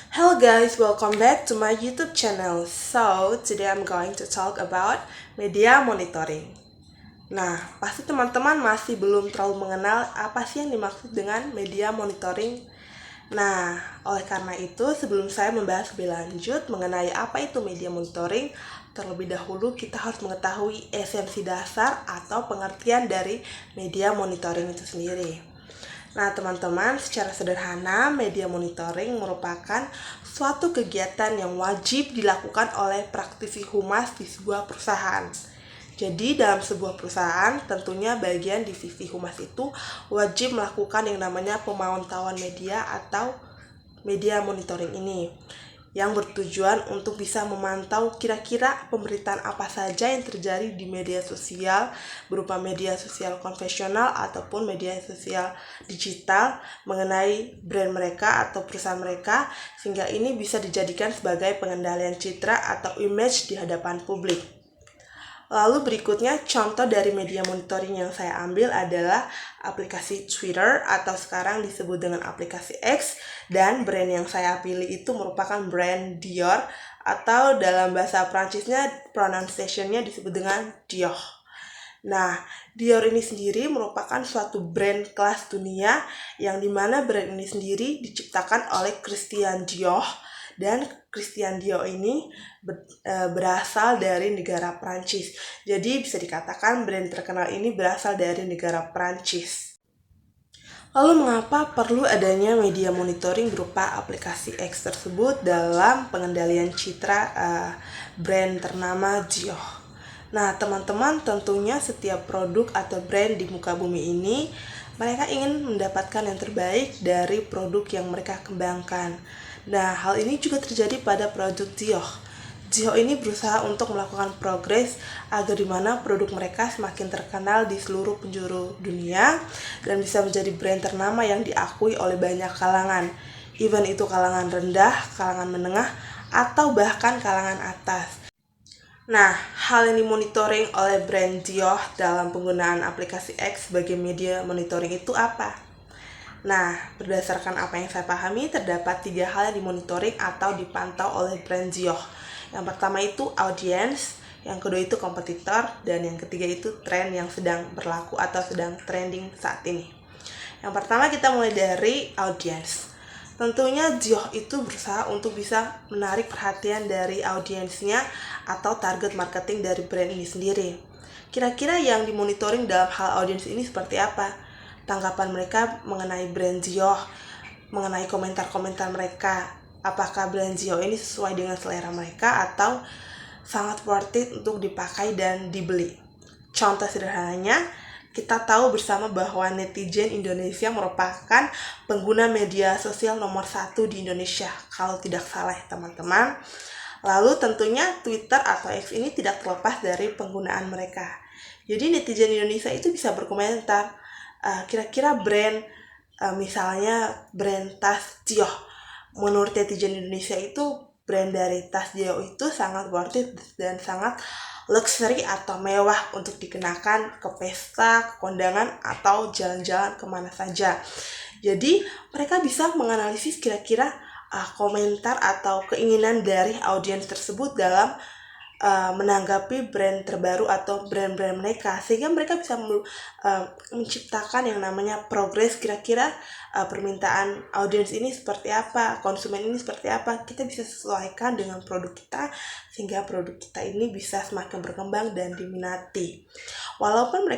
Hello guys, welcome back to my YouTube channel. So, today I'm going to talk about media monitoring. Nah, pasti teman-teman masih belum terlalu mengenal apa sih yang dimaksud dengan media monitoring. Nah, oleh karena itu, sebelum saya membahas lebih lanjut mengenai apa itu media monitoring, terlebih dahulu kita harus mengetahui esensi dasar atau pengertian dari media monitoring itu sendiri. Nah, teman-teman, secara sederhana, media monitoring merupakan suatu kegiatan yang wajib dilakukan oleh praktisi humas di sebuah perusahaan. Jadi, dalam sebuah perusahaan, tentunya bagian divisi humas itu wajib melakukan yang namanya pemantauan media atau media monitoring ini, yang bertujuan untuk bisa memantau kira-kira pemberitaan apa saja yang terjadi di media sosial berupa media sosial konvensional ataupun media sosial digital mengenai brand mereka atau perusahaan mereka, sehingga ini bisa dijadikan sebagai pengendalian citra atau image di hadapan publik. Lalu berikutnya contoh dari media monitoring yang saya ambil adalah aplikasi Twitter atau sekarang disebut dengan aplikasi X, dan brand yang saya pilih itu merupakan brand Dior atau dalam bahasa Prancisnya pronunciation-nya disebut dengan Dior. Nah, Dior ini sendiri merupakan suatu brand kelas dunia yang dimana brand ini sendiri diciptakan oleh Christian Dior, dan Christian Dior ini berasal dari negara Prancis. Jadi bisa dikatakan brand terkenal ini berasal dari negara Prancis. Lalu mengapa perlu adanya media monitoring berupa aplikasi X tersebut dalam pengendalian citra brand ternama Dior? Nah, teman-teman, tentunya setiap produk atau brand di muka bumi ini, mereka ingin mendapatkan yang terbaik dari produk yang mereka kembangkan. Nah, hal ini juga terjadi pada produk Dior. Dior ini berusaha untuk melakukan progres agar dimana produk mereka semakin terkenal di seluruh penjuru dunia dan bisa menjadi brand ternama yang diakui oleh banyak kalangan. Even itu kalangan rendah, kalangan menengah, atau bahkan kalangan atas. Nah, hal yang dimonitoring oleh brand Dior dalam penggunaan aplikasi X sebagai media monitoring itu apa? Nah, berdasarkan apa yang saya pahami, terdapat 3 hal yang dimonitoring atau dipantau oleh brand Dior. Yang pertama itu audience, yang kedua itu kompetitor, dan yang ketiga itu tren yang sedang berlaku atau sedang trending saat ini. Yang pertama kita mulai dari audience. Tentunya Dior itu berusaha untuk bisa menarik perhatian dari audiensnya atau target marketing dari brand ini sendiri. Kira-kira yang dimonitoring dalam hal audiens ini seperti apa? Tanggapan mereka mengenai brand Dior, mengenai komentar-komentar mereka. Apakah brand Dior ini sesuai dengan selera mereka atau sangat worth it untuk dipakai dan dibeli? Contoh sederhananya, kita tahu bersama bahwa netizen Indonesia merupakan pengguna media sosial nomor 1 di Indonesia, kalau tidak salah teman-teman. Lalu tentunya Twitter atau X ini tidak terlepas dari penggunaan mereka. Jadi netizen Indonesia itu bisa berkomentar, kira-kira brand, misalnya brand tas Dior. Menurut netizen Indonesia itu brand dari tas Dior itu sangat worth it dan sangat luxury atau mewah untuk dikenakan ke pesta, ke kondangan, atau jalan-jalan kemana saja. Jadi mereka bisa menganalisis kira-kira komentar atau keinginan dari audiens tersebut dalam menanggapi brand terbaru atau brand-brand mereka, sehingga mereka bisa menciptakan yang namanya progres. Kira-kira permintaan audiens ini seperti apa, konsumen ini seperti apa, kita bisa sesuaikan dengan produk kita sehingga produk kita ini bisa semakin berkembang dan diminati. Walaupun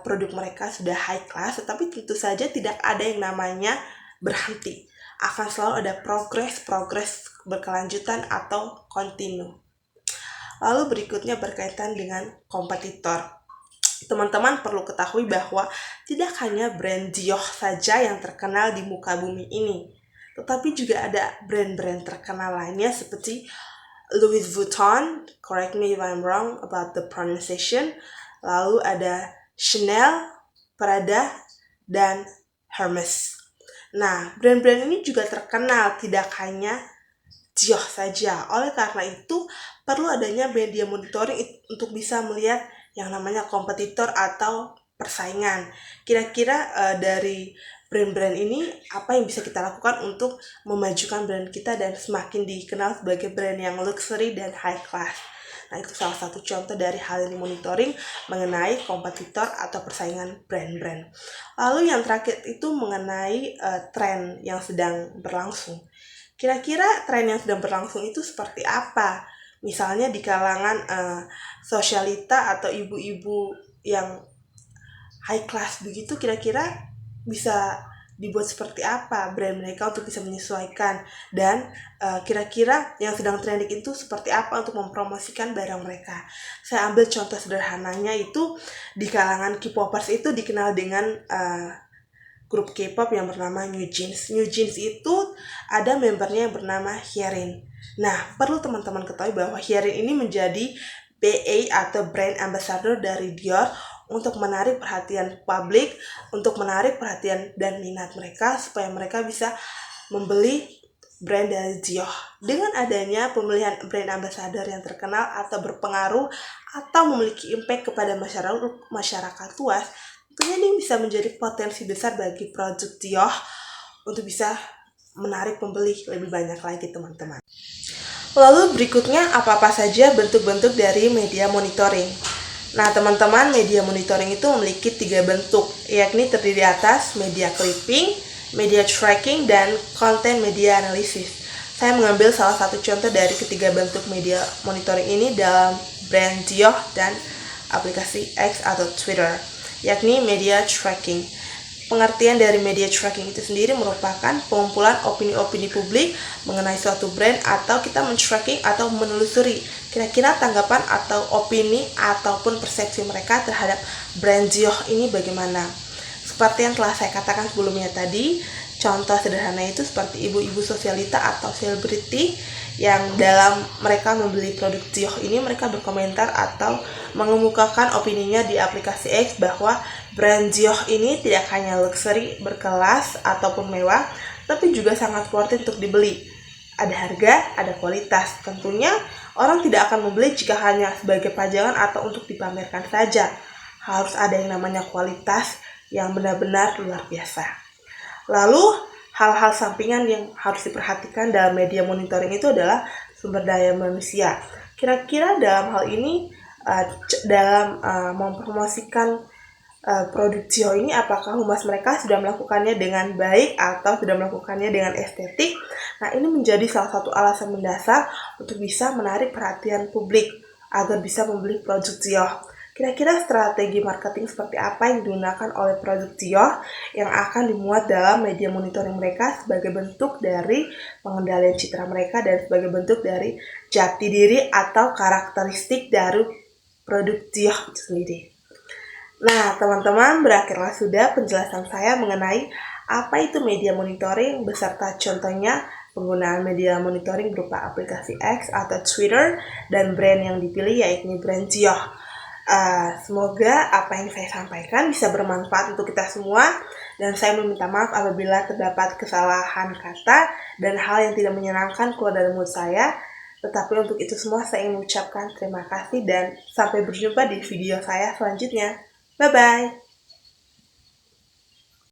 produk mereka sudah high class, tetapi tentu saja tidak ada yang namanya berhenti. Akan selalu ada progres berkelanjutan atau kontinu. Lalu berikutnya berkaitan dengan kompetitor. Teman-teman perlu ketahui bahwa tidak hanya brand Dior saja yang terkenal di muka bumi ini, tetapi juga ada brand-brand terkenal lainnya seperti Louis Vuitton, correct me if I'm wrong about the pronunciation, lalu ada Chanel, Prada, dan Hermes. Nah, brand-brand ini juga terkenal tidak hanya Dior saja. Oleh karena itu, perlu adanya media monitoring untuk bisa melihat yang namanya kompetitor atau persaingan. Kira-kira dari brand-brand ini apa yang bisa kita lakukan untuk memajukan brand kita dan semakin dikenal sebagai brand yang luxury dan high class. Nah, itu salah satu contoh dari hal yang monitoring mengenai kompetitor atau persaingan brand-brand. Lalu yang terakhir itu mengenai tren yang sedang berlangsung. Kira-kira tren yang sedang berlangsung itu seperti apa? Misalnya di kalangan sosialita atau ibu-ibu yang high class begitu, kira-kira bisa dibuat seperti apa brand mereka untuk bisa menyesuaikan, dan kira-kira yang sedang trending itu seperti apa untuk mempromosikan barang mereka. Saya ambil contoh sederhananya itu di kalangan K-popers itu dikenal dengan grup K-pop yang bernama New Jeans. New Jeans itu ada membernya yang bernama Hyerin. Nah, perlu teman-teman ketahui bahwa Hyerin ini menjadi BA atau Brand Ambassador dari Dior untuk menarik perhatian publik, untuk menarik perhatian dan minat mereka supaya mereka bisa membeli brand dari Dior. Dengan adanya pemilihan brand ambassador yang terkenal atau berpengaruh atau memiliki impact kepada masyarakat luas, tentunya ini bisa menjadi potensi besar bagi produk Dior untuk bisa menarik pembeli lebih banyak lagi, teman-teman. Lalu berikutnya, apa-apa saja bentuk-bentuk dari media monitoring? Nah, teman-teman, media monitoring itu memiliki 3 bentuk, yakni terdiri atas media clipping, media tracking, dan konten media analisis. Saya mengambil salah satu contoh dari ketiga bentuk media monitoring ini dalam brand Dior dan aplikasi X atau Twitter, yakni media tracking. Pengertian dari media tracking itu sendiri merupakan pengumpulan opini-opini publik mengenai suatu brand, atau kita men-tracking atau menelusuri kira-kira tanggapan atau opini ataupun persepsi mereka terhadap brand Dior ini bagaimana. Seperti yang telah saya katakan sebelumnya tadi, contoh sederhana itu seperti ibu-ibu sosialita atau selebriti yang dalam mereka membeli produk Dior ini, mereka berkomentar atau mengemukakan opininya di aplikasi X bahwa brand Dior ini tidak hanya luxury, berkelas, ataupun mewah, tapi juga sangat worth it untuk dibeli. Ada harga, ada kualitas. Tentunya orang tidak akan membeli jika hanya sebagai pajangan atau untuk dipamerkan saja. Harus ada yang namanya kualitas yang benar-benar luar biasa. Lalu, hal-hal sampingan yang harus diperhatikan dalam media monitoring itu adalah sumber daya manusia. Kira-kira dalam hal ini, dalam mempromosikan produk Dior ini, apakah humas mereka sudah melakukannya dengan baik atau sudah melakukannya dengan estetik? Nah, ini menjadi salah satu alasan mendasar untuk bisa menarik perhatian publik agar bisa membeli produk Dior. Kira-kira strategi marketing seperti apa yang digunakan oleh produk Dior yang akan dimuat dalam media monitoring mereka sebagai bentuk dari pengendalian citra mereka dan sebagai bentuk dari jati diri atau karakteristik dari produk Dior itu sendiri. Nah, teman-teman, berakhirlah sudah penjelasan saya mengenai apa itu media monitoring beserta contohnya penggunaan media monitoring berupa aplikasi X atau Twitter dan brand yang dipilih yaitu brand Dior. Semoga apa yang saya sampaikan bisa bermanfaat untuk kita semua, dan saya meminta maaf apabila terdapat kesalahan kata dan hal yang tidak menyenangkan keluar dari mulut saya. Tetapi untuk itu semua saya ingin mengucapkan terima kasih dan sampai berjumpa di video saya selanjutnya. Bye-bye!